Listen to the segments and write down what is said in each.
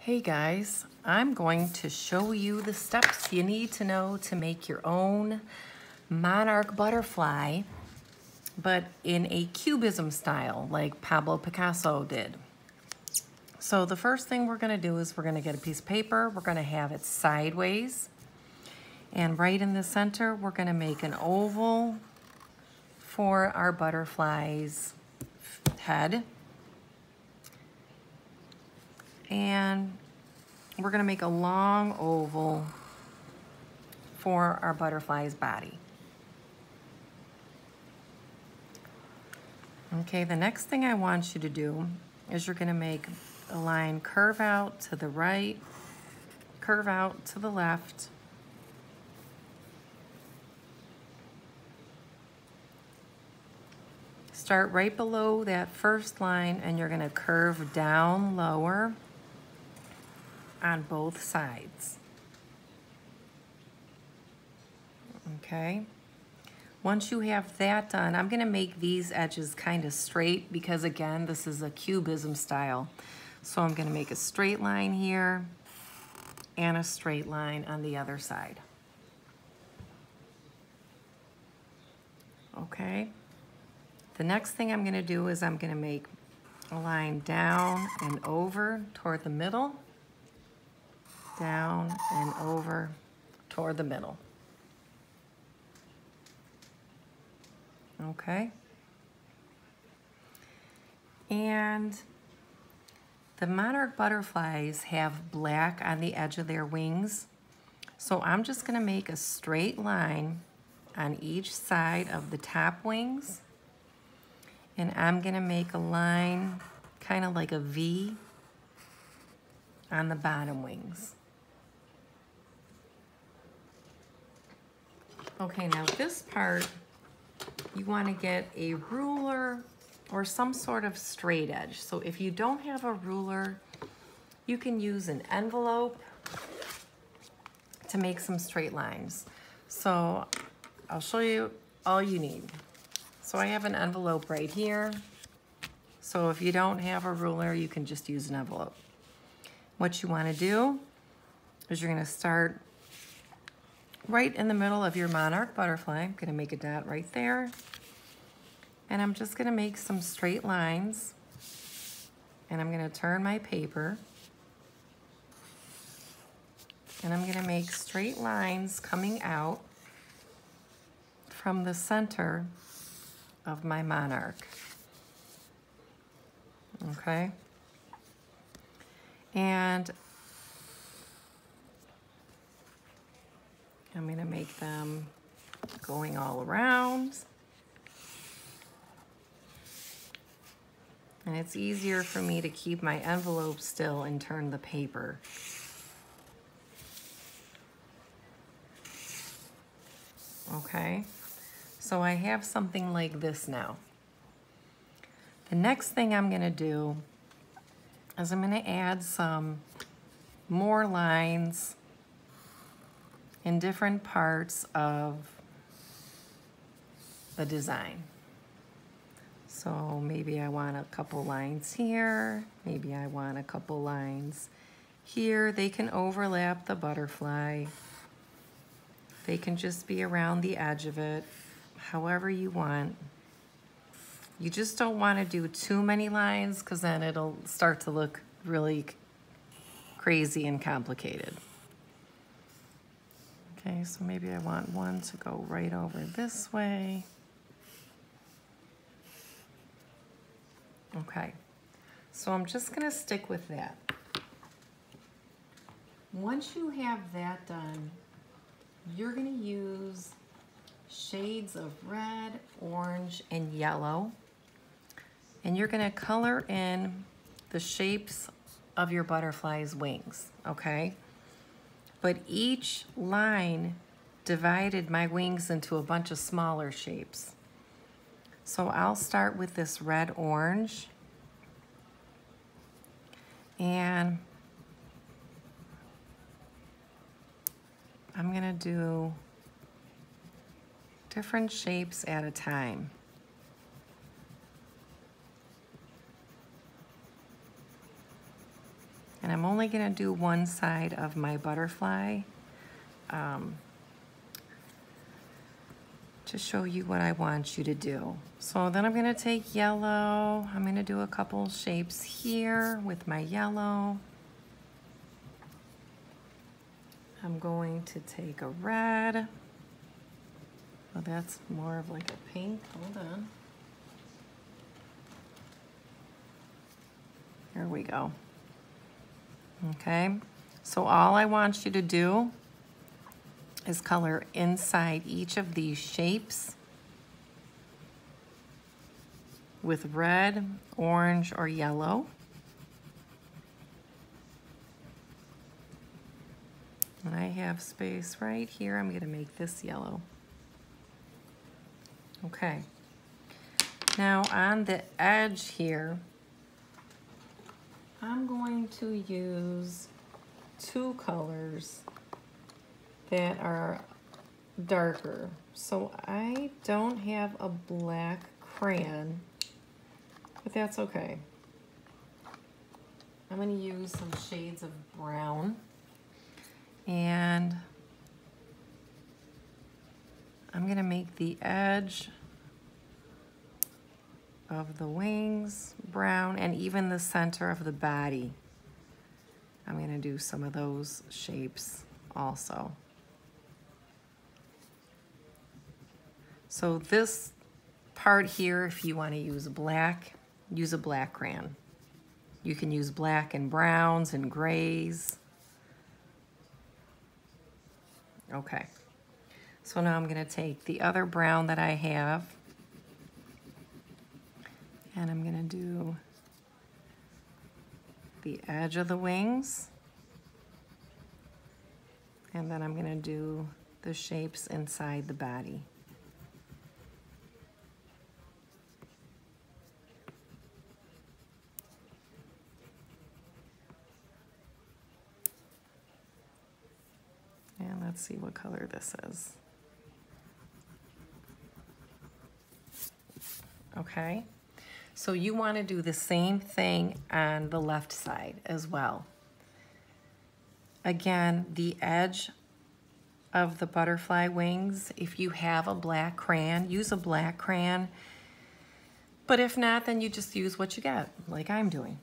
Hey guys, I'm going to show you the steps you need to know to make your own monarch butterfly, but in a cubism style like Pablo Picasso did. So the first thing we're going to do is we're going to get a piece of paper, we're going to have it sideways, and right in the center we're going to make an oval for our butterfly's head. And we're going to make a long oval for our butterfly's body. Okay, the next thing I want you to do is you're going to make a line curve out to the right, curve out to the left, start right below that first line, and you're going to curve down lower on both sides. Okay, once you have that done, I'm going to make these edges kind of straight because again this is a cubism style. So I'm going to make a straight line here and a straight line on the other side. Okay, the next thing I'm going to do is I'm going to make a line down and over toward the middle, down and over toward the middle. Okay. And the monarch butterflies have black on the edge of their wings. So I'm just going to make a straight line on each side of the top wings. And I'm going to make a line kind of like a V on the bottom wings. Okay, now this part, you want to get a ruler or some sort of straight edge. So if you don't have a ruler, you can use an envelope to make some straight lines. So I'll show you all you need. So I have an envelope right here. So if you don't have a ruler, you can just use an envelope. What you want to do is you're going to start right in the middle of your monarch butterfly. I'm going to make a dot right there. And I'm just going to make some straight lines. And I'm going to turn my paper. And I'm going to make straight lines coming out from the center of my monarch. Okay? And I'm going to make them going all around. And it's easier for me to keep my envelope still and turn the paper. Okay, so I have something like this now. The next thing I'm going to do is I'm going to add some more lines in different parts of the design. So maybe I want a couple lines here, maybe I want a couple lines here. They can overlap the butterfly. They can just be around the edge of it, however you want. You just don't want to do too many lines because then it'll start to look really crazy and complicated. Okay, so maybe I want one to go right over this way. Okay, so I'm just going to stick with that. Once you have that done, you're going to use shades of red, orange, and yellow. And you're going to color in the shapes of your butterfly's wings, okay? But each line divided my wings into a bunch of smaller shapes. So I'll start with this red-orange. And I'm going to do different shapes at a time. And I'm only gonna do one side of my butterfly to show you what I want you to do. So then I'm gonna take yellow. I'm gonna do a couple shapes here with my yellow. I'm going to take a red. Well, that's more of like a pink. Hold on. There we go. Okay, so all I want you to do is color inside each of these shapes with red, orange, or yellow. And I have space right here. I'm going to make this yellow. Okay. Now on the edge here, I'm going to use two colors that are darker. So I don't have a black crayon, but that's okay. I'm going to use some shades of brown, and I'm going to make the edge of the wings brown, and even the center of the body. I'm going to do some of those shapes also. So this part here, if you want to use a black crayon. You can use black and browns and grays. Okay, so now I'm going to take the other brown that I have, and I'm going to do the edge of the wings, and then I'm going to do the shapes inside the body. And let's see what color this is. Okay, so you want to do the same thing on the left side as well. Again, the edge of the butterfly wings, if you have a black crayon, use a black crayon. But if not, then you just use what you got, like I'm doing.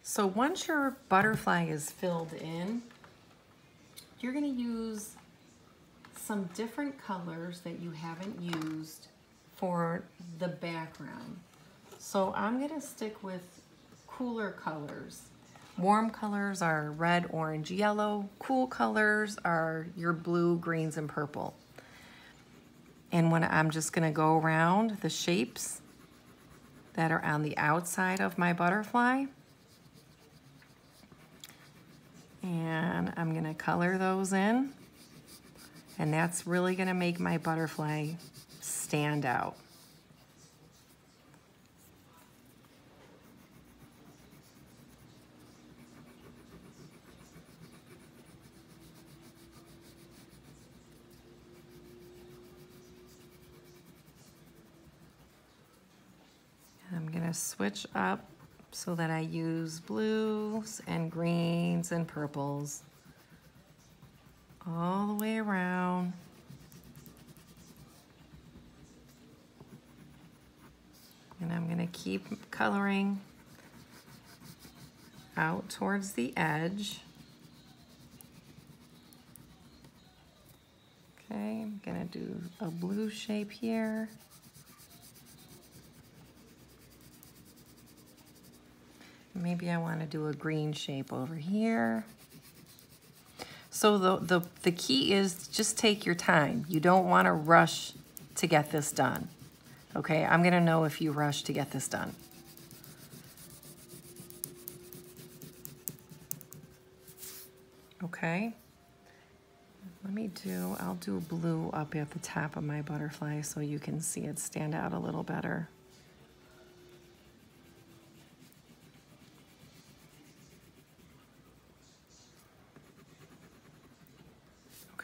So once your butterfly is filled in, you're going to use some different colors that you haven't used for the background. So I'm going to stick with cooler colors. Warm colors are red, orange, yellow. Cool colors are your blue, greens, and purple. And when I'm just going to go around the shapes that are on the outside of my butterfly, and I'm going to color those in, and that's really going to make my butterfly stand out. And I'm going to switch up so that I use blues and greens and purples all the way around. And I'm going to keep coloring out towards the edge. Okay, I'm going to do a blue shape here. Maybe I want to do a green shape over here. So the key is just take your time. You don't want to rush to get this done. Okay, I'm going to know if you rush to get this done. Okay, I'll do blue up at the top of my butterfly so you can see it stand out a little better.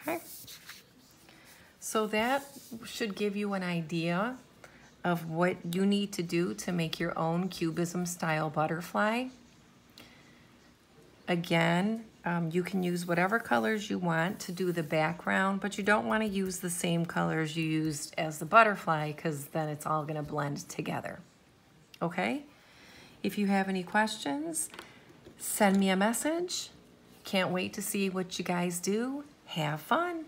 Okay, so that should give you an idea of what you need to do to make your own Cubism style butterfly. Again, you can use whatever colors you want to do the background, but you don't want to use the same colors you used as the butterfly because then it's all going to blend together. Okay? If you have any questions, send me a message. Can't wait to see what you guys do. Have fun.